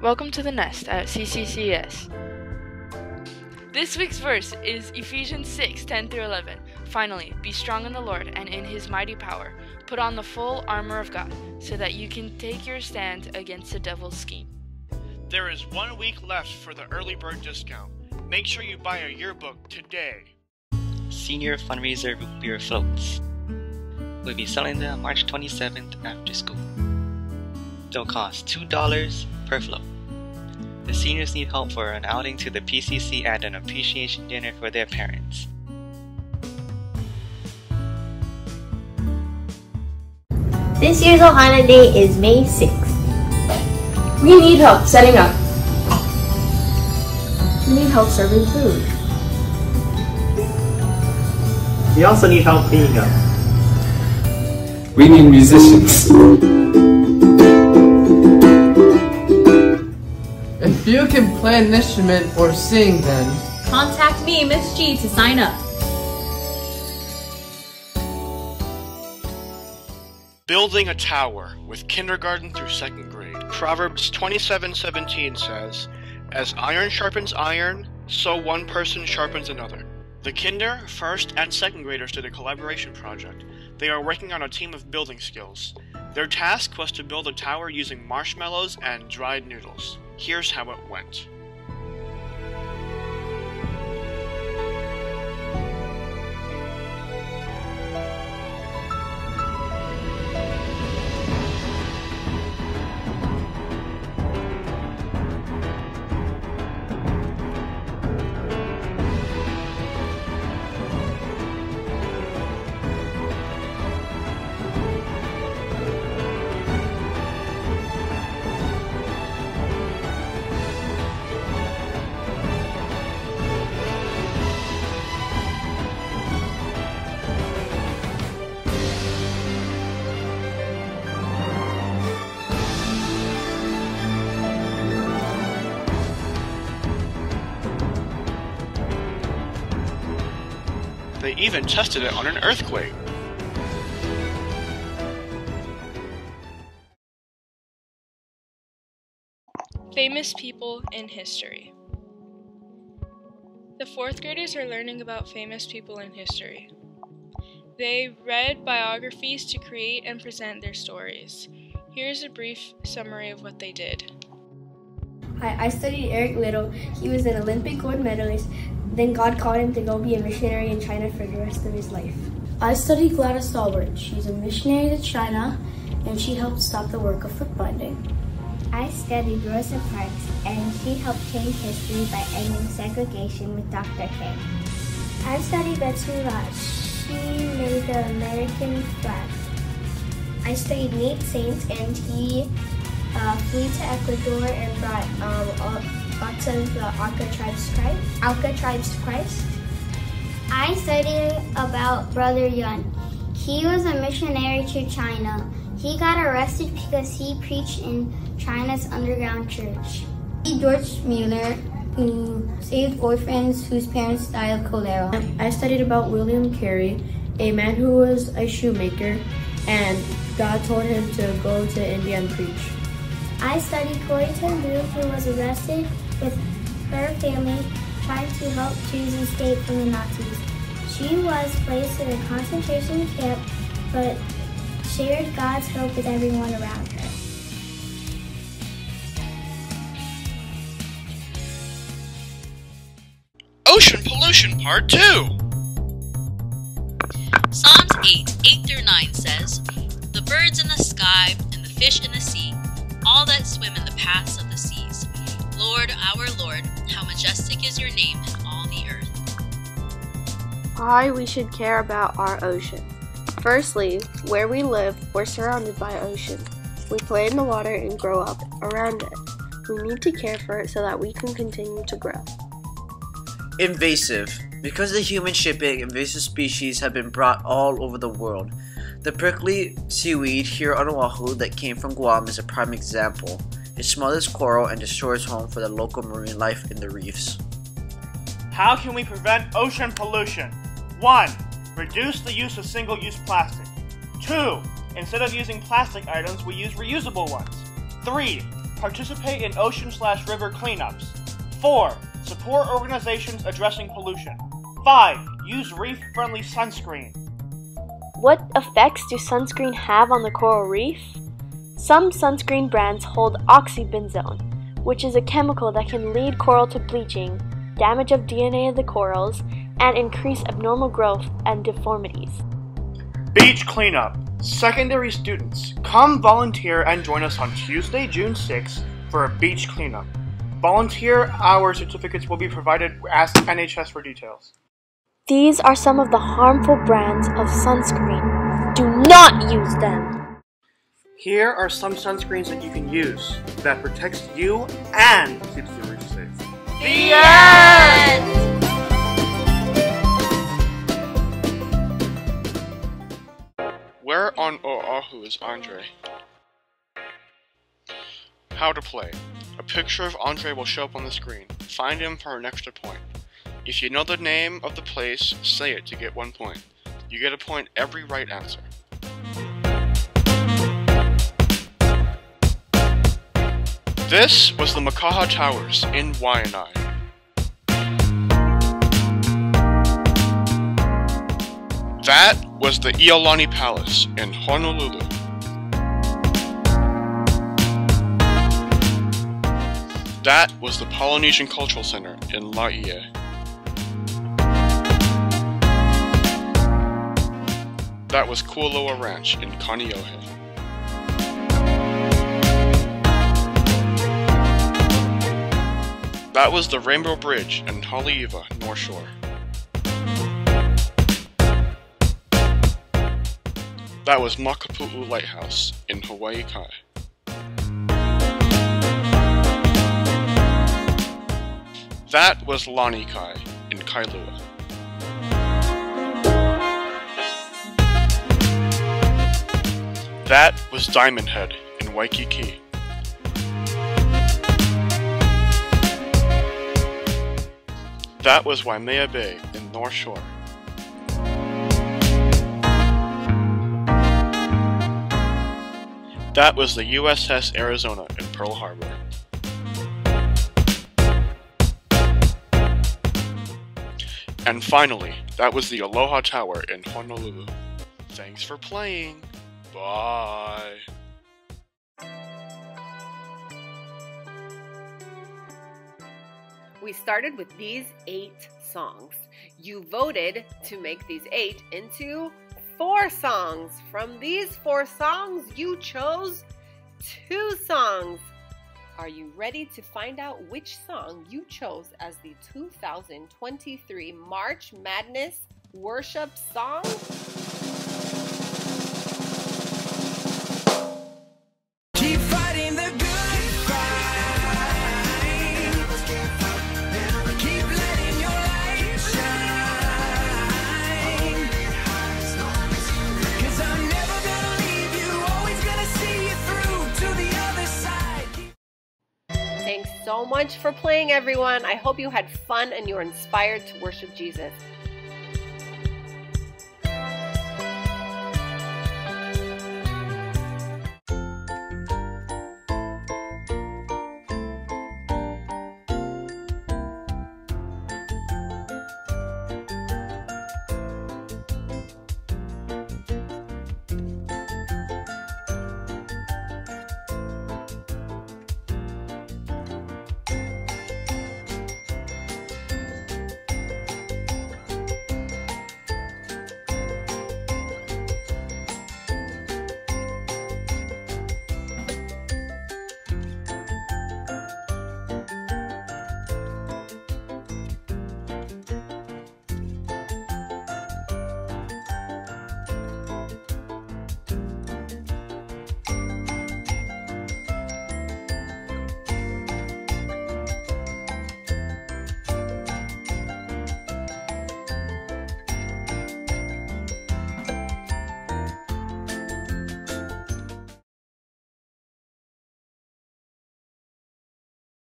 Welcome to the Nest at CCCS. This week's verse is Ephesians 6:10-11. Finally, be strong in the Lord and in His mighty power. Put on the full armor of God so that you can take your stand against the devil's scheme. There is 1 week left for the early bird discount. Make sure you buy a yearbook today. Senior fundraiser root beer floats. We'll be selling them March 27th after school. They'll cost $2 per float. The seniors need help for an outing to the PCC and an appreciation dinner for their parents. This year's Ohana Day is May 6th. We need help setting up. We need help serving food. We also need help cleaning up. We need musicians. If you can play an instrument or sing, then contact me, Miss G, to sign up. Building a tower with kindergarten through 2nd grade. Proverbs 27:17 says, "As iron sharpens iron, so one person sharpens another." The kinder, 1st, and 2nd graders did a collaboration project. They are working on a team of building skills. Their task was to build a tower using marshmallows and dried noodles. Here's how it went. They even tested it on an earthquake. Famous people in history. The 4th graders are learning about famous people in history. They read biographies to create and present their stories. Here's a brief summary of what they did. Hi, I studied Eric Liddell. He was an Olympic gold medalist. Then God called him to go be a missionary in China for the rest of his life. I studied Gladys Stalwart. She's a missionary to China, and she helped stop the work of foot binding. I studied Rosa Parks, and she helped change history by ending segregation with Dr. King. I studied Betsy Ross. She made the American flag. I studied Nate Saints, and he flew to Ecuador and brought lots of the Auca tribes to Christ. I studied about Brother Yun. He was a missionary to China. He got arrested because he preached in China's underground church. George Mueller, who saved orphans whose parents died of cholera. I studied about William Carey, a man who was a shoemaker, and God told him to go to India and preach. I studied Corrie ten Boom, who was arrested with her family trying to help Jews escape from the Nazis. She was placed in a concentration camp, but shared God's hope with everyone around her. Ocean Pollution Part 2! Psalms 8:8-9 says, "The birds in the sky and the fish in the sea, all that swim in the paths of the seas. Lord, our Lord, how majestic is your name in all the earth." Why we should care about our ocean. Firstly, where we live, we're surrounded by ocean. We play in the water and grow up around it. We need to care for it so that we can continue to grow. Invasive. Because of human shipping, invasive species have been brought all over the world. The prickly seaweed here on Oahu that came from Guam is a prime example. It smothers coral and destroys home for the local marine life in the reefs. How can we prevent ocean pollution? 1. Reduce the use of single-use plastic. 2. Instead of using plastic items, we use reusable ones. 3. Participate in ocean/river cleanups. 4. Support organizations addressing pollution. 5. Use reef-friendly sunscreen. What effects do sunscreen have on the coral reef? Some sunscreen brands hold oxybenzone, which is a chemical that can lead coral to bleaching, damage of DNA of the corals, and increase abnormal growth and deformities. Beach cleanup. Secondary students, come volunteer and join us on Tuesday, June 6th for a beach cleanup. Volunteer hour certificates will be provided. Ask NHS for details. These are some of the harmful brands of sunscreen. Do not use them! Here are some sunscreens that you can use that protects you and keeps the reef safe. The end! Where on Oahu is Andre? How to play. A picture of Andre will show up on the screen. Find him for an extra point. If you know the name of the place, say it to get 1 point. You get a point every right answer. This was the Makaha Towers in Waianae. That was the Iolani Palace in Honolulu. That was the Polynesian Cultural Center in Laie. That was Kualoa Ranch in Kaneohe. That was the Rainbow Bridge in Haleiwa, North Shore. That was Makapu'u Lighthouse in Hawaii Kai. That was Lani Kai in Kailua. That was Diamond Head in Waikiki. That was Waimea Bay in North Shore. That was the USS Arizona in Pearl Harbor. And finally, that was the Aloha Tower in Honolulu. Thanks for playing. Bye. We started with these 8 songs. You voted to make these 8 into 4 songs. From these 4 songs, you chose 2 songs. Are you ready to find out which song you chose as the 2023 March Madness Worship Song? Keep fighting the good fight. Keep letting your light shine. 'Cause I'm never gonna leave you, always gonna see you through to the other side. Thanks so much for playing, everyone. I hope you had fun and you were inspired to worship Jesus.